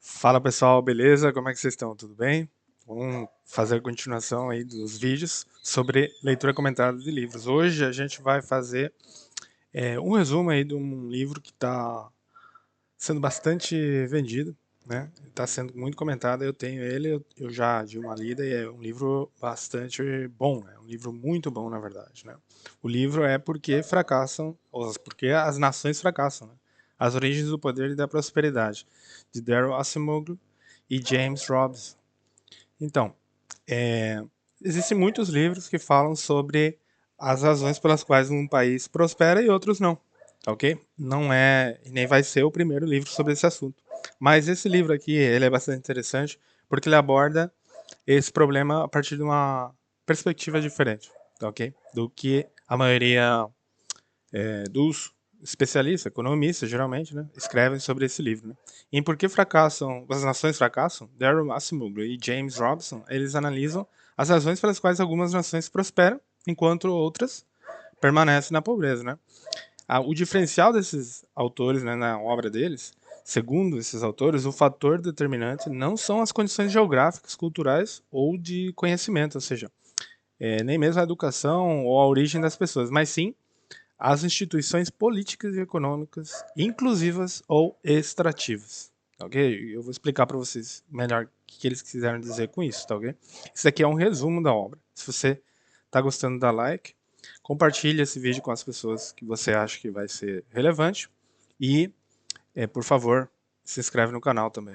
Fala pessoal, beleza? Como é que vocês estão? Tudo bem? Vamos fazer a continuação aí dos vídeos sobre leitura comentada de livros. Hoje a gente vai fazer um resumo aí de um livro que está sendo bastante vendido, né? Está sendo muito comentado. Eu tenho ele, eu já di uma lida e é um livro bastante bom, né? Um livro muito bom, na verdade, né? O livro é Porque Fracassam, ou Porque as Nações Fracassam, né? As Origens do Poder e da Prosperidade, de Darrell Acemoglu e James Robson. Então, existem muitos livros que falam sobre as razões pelas quais um país prospera e outros não, tá ok? Não é e nem vai ser o primeiro livro sobre esse assunto. Mas esse livro aqui, ele é bastante interessante porque ele aborda esse problema a partir de uma perspectiva diferente, tá ok? Do que a maioria dos especialistas, economistas, geralmente, né, escrevem sobre esse livro. Né? Em Por que Fracassam, As Nações Fracassam, Darrell Acemoglu e James Robson, eles analisam as razões pelas quais algumas nações prosperam, enquanto outras permanecem na pobreza. Né? O diferencial desses autores, né, na obra deles, segundo esses autores, o fator determinante não são as condições geográficas, culturais ou de conhecimento, ou seja, nem mesmo a educação ou a origem das pessoas, mas sim as instituições políticas e econômicas inclusivas ou extrativas. Tá ok? Eu vou explicar para vocês melhor o que eles quiseram dizer com isso, tá ok? Isso aqui é um resumo da obra. Se você está gostando, dá like, compartilhe esse vídeo com as pessoas que você acha que vai ser relevante e, por favor, se inscreve no canal também.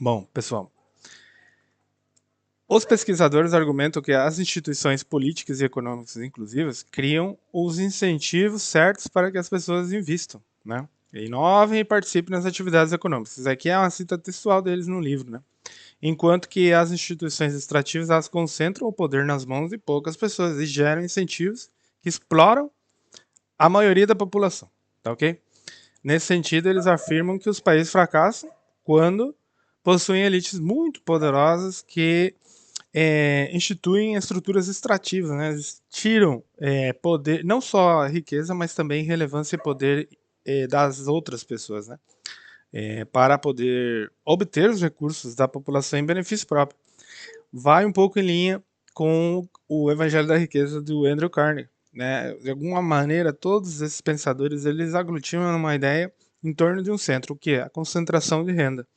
Bom, pessoal, os pesquisadores argumentam que as instituições políticas e econômicas inclusivas criam os incentivos certos para que as pessoas invistam, né? Inovem e participem nas atividades econômicas. Isso aqui é uma cita textual deles no livro, né? Enquanto que as instituições extrativas elas concentram o poder nas mãos de poucas pessoas e geram incentivos que exploram a maioria da população, tá ok? Nesse sentido, eles afirmam que os países fracassam quando possuem elites muito poderosas que instituem estruturas extrativas, né? Eles tiram poder, não só riqueza, mas também relevância e poder das outras pessoas, né? Para poder obter os recursos da população em benefício próprio. Vai um pouco em linha com o Evangelho da Riqueza do Andrew Carnegie, né? De alguma maneira, todos esses pensadores eles aglutinam uma ideia em torno de um centro, o que é a concentração de renda.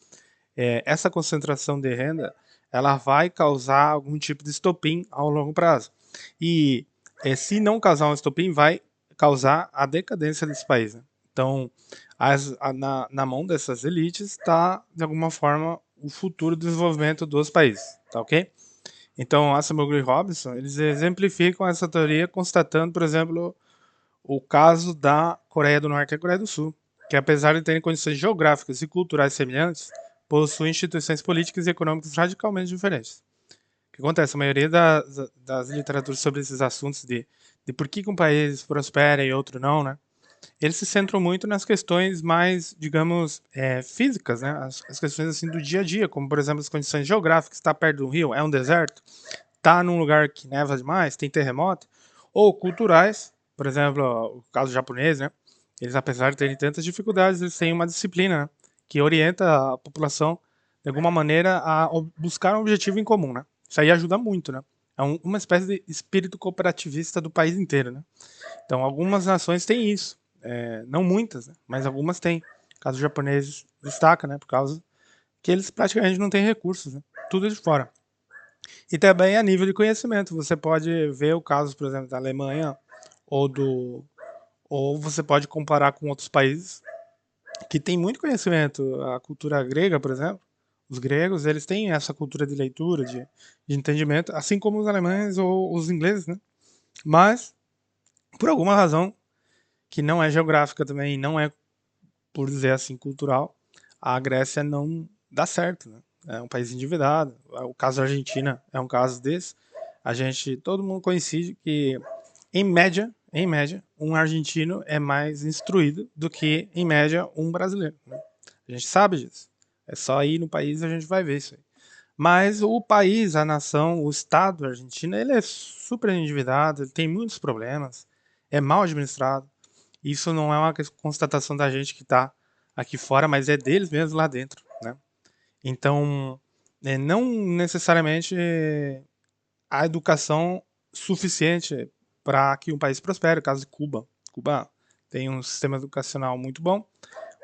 Essa concentração de renda ela vai causar algum tipo de estopim ao longo prazo. E se não causar um estopim, vai causar a decadência desse país. Né? Então, na mão dessas elites está, de alguma forma, o futuro desenvolvimento dos países. Tá ok? Então, Acemoglu e Robinson, eles exemplificam essa teoria constatando, por exemplo, o caso da Coreia do Norte e a Coreia do Sul, que apesar de terem condições geográficas e culturais semelhantes, possuem instituições políticas e econômicas radicalmente diferentes. O que acontece? A maioria das literaturas sobre esses assuntos de por que um país prospera e outro não, né? Eles se centram muito nas questões mais, digamos, físicas, né? As questões assim do dia a dia, como por exemplo as condições geográficas, está perto de um rio, é um deserto, está num lugar que neva demais, tem terremoto, ou culturais, por exemplo, o caso japonês, né? Eles, apesar de terem tantas dificuldades, eles têm uma disciplina, né? Que orienta a população, de alguma maneira, a buscar um objetivo em comum, né? Isso aí ajuda muito, né? É uma espécie de espírito cooperativista do país inteiro, né? Então, algumas nações têm isso. Não muitas, né? Mas algumas têm. O caso japonês destaca, né? Por causa que eles praticamente não têm recursos, né? Tudo de fora. E também a nível de conhecimento. Você pode ver o caso, por exemplo, da Alemanha ou do ou você pode comparar com outros países que têm muito conhecimento. A cultura grega, por exemplo, os gregos, eles têm essa cultura de leitura, de entendimento, assim como os alemães ou os ingleses, né? Mas, por alguma razão, que não é geográfica também, não é, por dizer assim, cultural, a Grécia não dá certo, né? É um país endividado. O caso da Argentina é um caso desse. Todo mundo coincide que, em média, um argentino é mais instruído do que, em média, um brasileiro. Né? A gente sabe disso. É só ir no país e a gente vai ver isso aí. Mas o país, a nação, o Estado argentino, ele é super endividado, ele tem muitos problemas, é mal administrado. Isso não é uma constatação da gente que está aqui fora, mas é deles mesmo lá dentro, né? Então, não necessariamente a educação suficiente para que um país prospere. O caso de Cuba. Cuba tem um sistema educacional muito bom,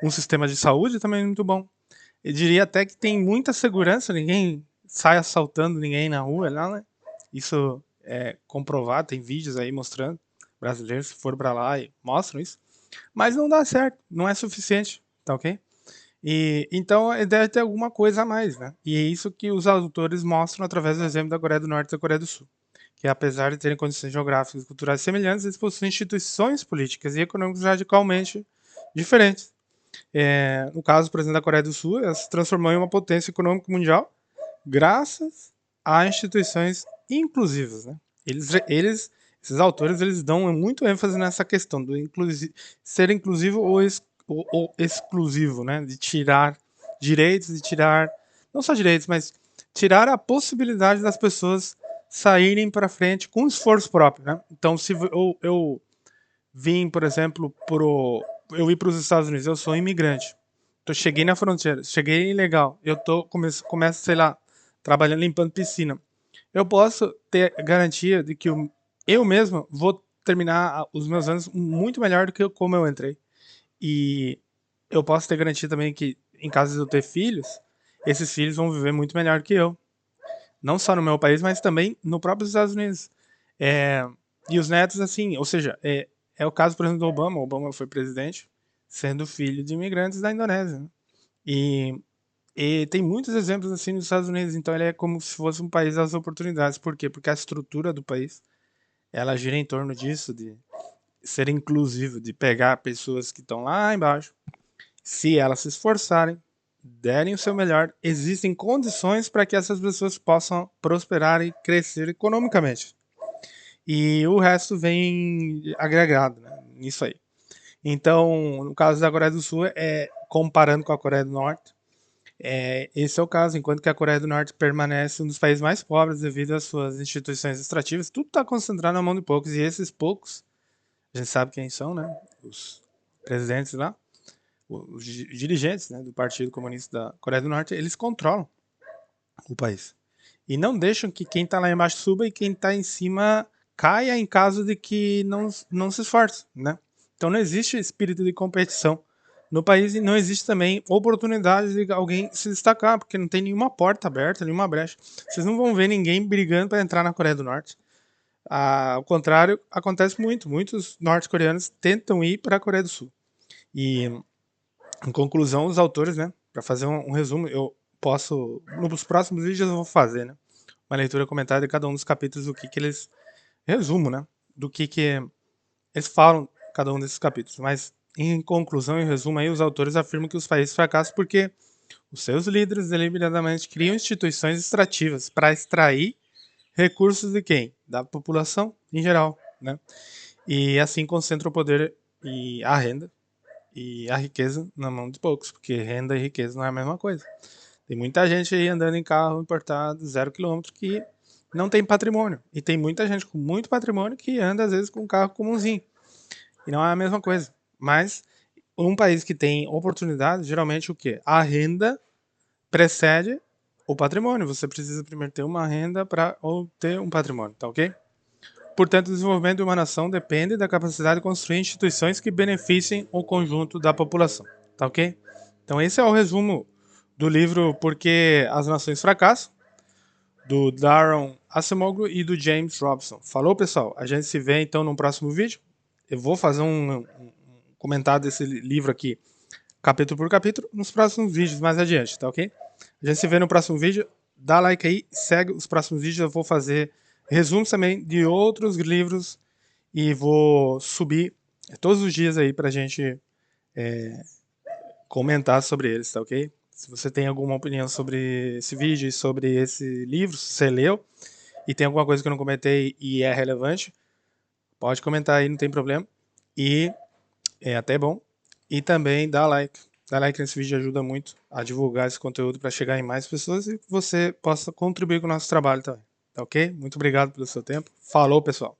um sistema de saúde também muito bom. Eu diria até que tem muita segurança, ninguém sai assaltando ninguém na rua, lá, né? Isso é comprovado, tem vídeos aí mostrando. Brasileiros que foram para lá e mostram isso. Mas não dá certo, não é suficiente, tá ok? E então deve ter alguma coisa a mais, né? E é isso que os autores mostram através do exemplo da Coreia do Norte e da Coreia do Sul, que apesar de terem condições geográficas e culturais semelhantes, eles possuem instituições políticas e econômicas radicalmente diferentes. No caso, por exemplo, da Coreia do Sul, ela se transformou em uma potência econômica mundial graças a instituições inclusivas, né? Esses autores, eles dão muito ênfase nessa questão do ser inclusivo ou exclusivo, né? De tirar direitos, de tirar não só direitos, mas tirar a possibilidade das pessoas saírem para frente com esforço próprio, né? Então, se eu vim, por exemplo, eu ir para os Estados Unidos, eu sou imigrante. Então, cheguei na fronteira, cheguei ilegal, começo, sei lá, trabalhando limpando piscina. Eu posso ter garantia de que eu mesmo vou terminar os meus anos muito melhor do que como eu entrei. E eu posso ter garantia também que, em caso de eu ter filhos, esses filhos vão viver muito melhor que eu. Não só no meu país, mas também no próprio Estados Unidos. É, e os netos, assim, ou seja, é o caso, por exemplo, do Obama. O Obama foi presidente sendo filho de imigrantes da Indonésia, né? E, e tem muitos exemplos assim nos Estados Unidos. Então ele é como se fosse um país das oportunidades. Por quê? Porque a estrutura do país, ela gira em torno disso, de ser inclusivo, de pegar pessoas que estão lá embaixo, se elas se esforçarem, derem o seu melhor, existem condições para que essas pessoas possam prosperar e crescer economicamente. E o resto vem agregado, né, nisso aí. Então, no caso da Coreia do Sul, comparando com a Coreia do Norte, esse é o caso. Enquanto que a Coreia do Norte permanece um dos países mais pobres devido às suas instituições extrativas, tudo está concentrado na mão de poucos. E esses poucos, a gente sabe quem são, né? Os presidentes lá, os dirigentes, né, do Partido Comunista da Coreia do Norte, eles controlam o país. E não deixam que quem está lá embaixo suba e quem está em cima caia em caso de que não se esforce, né? Então não existe espírito de competição no país e não existe também oportunidade de alguém se destacar, porque não tem nenhuma porta aberta, nenhuma brecha. Vocês não vão ver ninguém brigando para entrar na Coreia do Norte. Ao contrário, acontece muito. Muitos norte-coreanos tentam ir para a Coreia do Sul. E, em conclusão, os autores, né, para fazer um resumo, eu posso, nos próximos vídeos eu vou fazer, né, uma leitura comentada de cada um dos capítulos, que eles, resumo, né, do que eles falam, cada um desses capítulos. Mas, em conclusão e resumo, aí, os autores afirmam que os países fracassam porque os seus líderes deliberadamente criam instituições extrativas para extrair recursos de quem? Da população em geral, né? E assim concentra o poder e a renda e a riqueza na mão de poucos, porque renda e riqueza não é a mesma coisa. Tem muita gente aí andando em carro importado 0 km que não tem patrimônio. E tem muita gente com muito patrimônio que anda às vezes com um carro comumzinho. E não é a mesma coisa. Mas um país que tem oportunidade, geralmente o quê? A renda precede o patrimônio. Você precisa primeiro ter uma renda para ter um patrimônio, tá ok? Portanto, o desenvolvimento de uma nação depende da capacidade de construir instituições que beneficiem o conjunto da população. Tá ok? Então, esse é o resumo do livro Por que as Nações Fracassam, do Darren Acemoglu e do James Robson. Falou, pessoal? A gente se vê então no próximo vídeo. Eu vou fazer um comentário desse livro aqui, capítulo por capítulo, nos próximos vídeos mais adiante, tá ok? A gente se vê no próximo vídeo. Dá like aí, segue os próximos vídeos. Eu vou fazer resumos também de outros livros e vou subir todos os dias aí pra gente comentar sobre eles, tá ok? Se você tem alguma opinião sobre esse vídeo e sobre esse livro, se você leu e tem alguma coisa que eu não comentei e é relevante, pode comentar aí, não tem problema. E é até bom. E também dá like. Dá like nesse vídeo ajuda muito a divulgar esse conteúdo para chegar em mais pessoas e que você possa contribuir com o nosso trabalho também. Tá ok? Muito obrigado pelo seu tempo. Falou, pessoal.